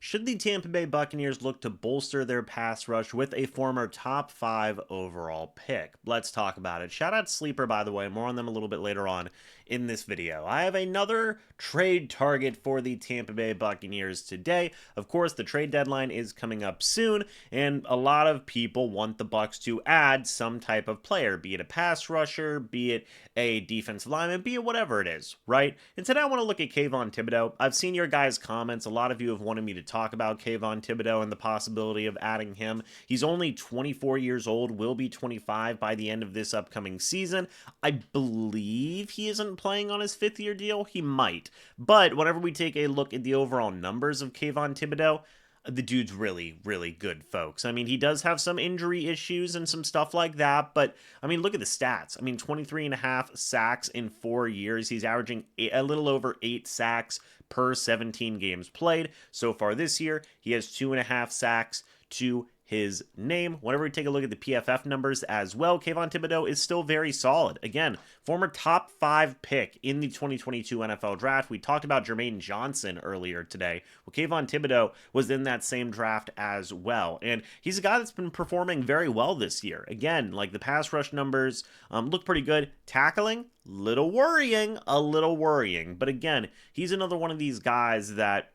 Should the Tampa Bay Buccaneers look to bolster their pass rush with a former top 5 overall pick? Let's talk about it. Shout out Sleeper, by the way. More on them a little bit later on in this video. I have another trade target for the Tampa Bay Buccaneers today. Of course, the trade deadline is coming up soon, and a lot of people want the Bucs to add some type of player, be it a pass rusher, be it a defensive lineman, be it whatever it is, right? And today I want to look at Kayvon Thibodeaux. I've seen your guys' comments. A lot of you have wanted me to talk about Kayvon Thibodeaux and the possibility of adding him. He's only 24 years old, will be 25 by the end of this upcoming season. I believe he isn't playing on his 5th-year deal. He might. But whenever we take a look at the overall numbers of Kayvon Thibodeaux, the dude's really, really good, folks. I mean, he does have some injury issues and some stuff like that, but, I mean, look at the stats. I mean, 23 and a half sacks in 4 years. He's averaging a little over 8 sacks per 17 games played. So far this year, he has 2.5 sacks to his name. Whenever we take a look at the PFF numbers as well, Kayvon Thibodeaux is still very solid. Again, former top 5 pick in the 2022 NFL draft. We talked about Jermaine Johnson earlier today. Well, Kayvon Thibodeaux was in that same draft as well. And he's a guy that's been performing very well this year. Again, like the pass rush numbers look pretty good. Tackling, a little worrying. But again, he's another one of these guys that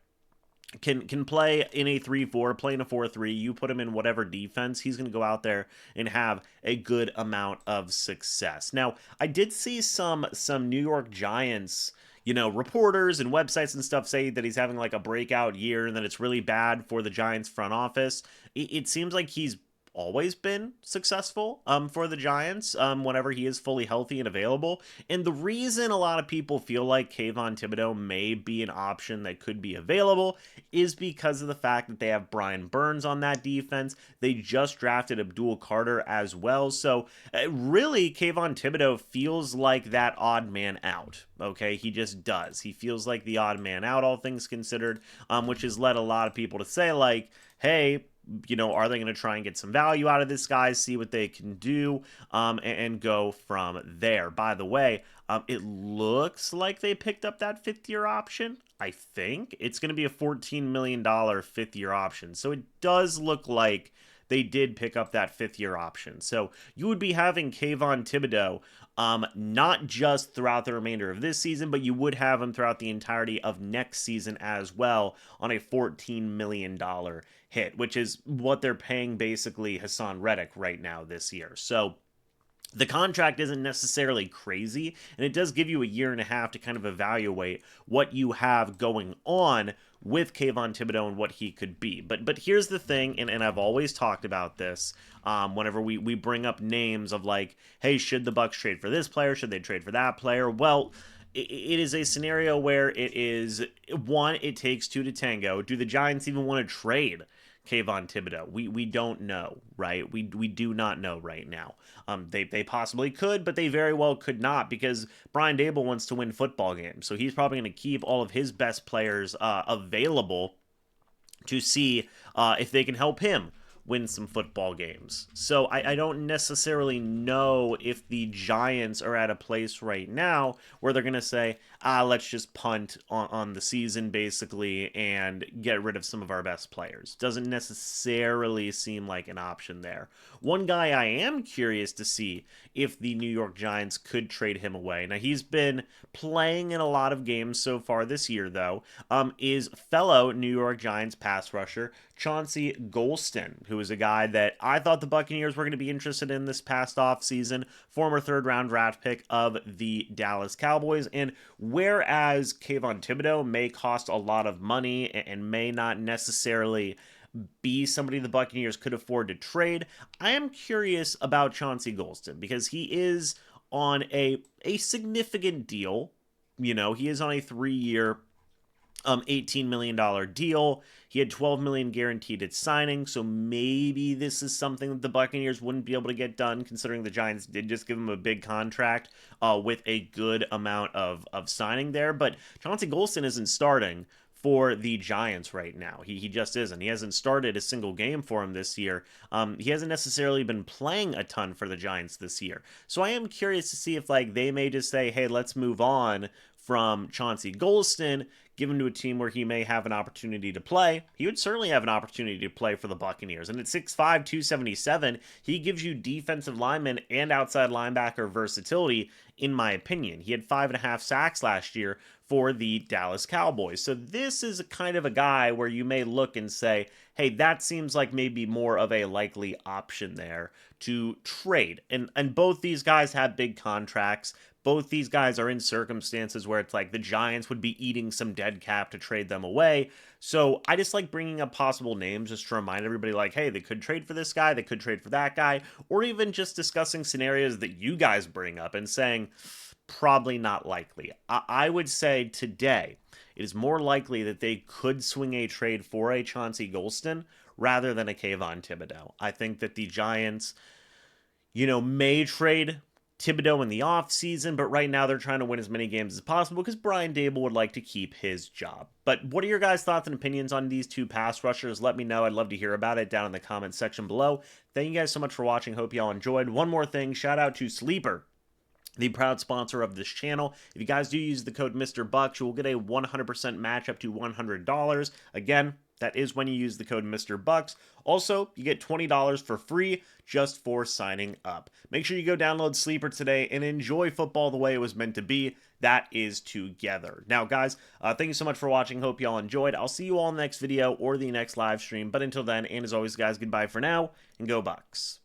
can play in a 3-4, play in a 4-3. You put him in whatever defense, he's going to go out there and have a good amount of success. Now, I did see some New York Giants, reporters and websites and stuff say that he's having like a breakout year and that it's really bad for the Giants front office. It seems like he's always been successful for the Giants whenever he is fully healthy and available. And the reason a lot of people feel like Kayvon Thibodeaux may be an option that could be available is because of the fact that they have Brian Burns on that defense. They just drafted Abdul Carter as well. So really, Kayvon Thibodeaux feels like that odd man out. Okay, he just does. He feels like the odd man out, all things considered, which has led a lot of people to say like, hey, are they going to try and get some value out of this guy, see what they can do, and go from there? By the way, it looks like they picked up that 5th-year option. I think it's going to be a $14 million 5th-year option. So it does look like they did pick up that 5th-year option. So you would be having Kayvon Thibodeaux not just throughout the remainder of this season, but you would have him throughout the entirety of next season as well on a $14 million hit, which is what they're paying basically Hassan Reddick right now this year. So the contract isn't necessarily crazy, and it does give you a year and a half to kind of evaluate what you have going on with Kayvon Thibodeaux and what he could be. But here's the thing, and I've always talked about this whenever we bring up names of like, hey, should the Bucs trade for this player? Should they trade for that player? Well, it is a scenario where it is, one, it takes two to tango. Do the Giants even want to trade Kayvon Thibodeaux? We don't know, right? We do not know right now. They possibly could, but they very well could not, because Brian Daboll wants to win football games. So he's probably going to keep all of his best players available to see if they can help him win some football games. So I don't necessarily know if the Giants are at a place right now where they're going to say, let's just punt on the season basically and get rid of some of our best players. Doesn't necessarily seem like an option there. One guy I am curious to see if the New York Giants could trade him away. Now, he's been playing in a lot of games so far this year, though, is fellow New York Giants pass rusher Chauncey Golston, who is a guy that I thought the Buccaneers were going to be interested in this past offseason, former 3rd-round draft pick of the Dallas Cowboys. And whereas Kayvon Thibodeaux may cost a lot of money and may not necessarily be somebody the Buccaneers could afford to trade, I am curious about Chauncey Golston because he is on a significant deal. He is on a 3-year $18 million deal. He had $12 million guaranteed at signing, so maybe this is something that the Buccaneers wouldn't be able to get done, considering the Giants did just give him a big contract with a good amount of signing there. But Chauncey Golston isn't starting for the Giants right now. He just isn't. He hasn't started a single game for him this year. He hasn't necessarily been playing a ton for the Giants this year. So I am curious to see if they may just say, hey, let's move on from Chauncey Golston, give him to a team where he may have an opportunity to play, he would certainly have an opportunity to play for the Buccaneers. And at 6'5", 277, he gives you defensive lineman and outside linebacker versatility, in my opinion. He had 5.5 sacks last year for the Dallas Cowboys. So this is kind of a guy where you may look and say, hey, that seems like maybe more of a likely option there to trade. And both these guys have big contracts. Both these guys are in circumstances where it's like the Giants would be eating some dead cap to trade them away. So I just like bringing up possible names just to remind everybody like, hey, they could trade for this guy, they could trade for that guy, or even just discussing scenarios that you guys bring up and saying, probably not likely. I would say today it is more likely that they could swing a trade for a Chauncey Golston rather than a Kayvon Thibodeaux. I think that the Giants, may trade Thibodeaux in the offseason, but right now they're trying to win as many games as possible because Brian Dable would like to keep his job. But what are your guys' thoughts and opinions on these two pass rushers? Let me know. I'd love to hear about it down in the comments section below. Thank you guys so much for watching. Hope y'all enjoyed. One more thing, shout out to Sleeper, the proud sponsor of this channel. If you guys do use the code MrBucs, you will get a 100% match up to $100. Again, that is when you use the code MrBucs. Also, you get $20 for free just for signing up. Make sure you go download Sleeper today and enjoy football the way it was meant to be. That is together. Now, guys, thank you so much for watching. Hope y'all enjoyed. I'll see you all in the next video or the next live stream. But until then, and as always, guys, goodbye for now, and go Bucs.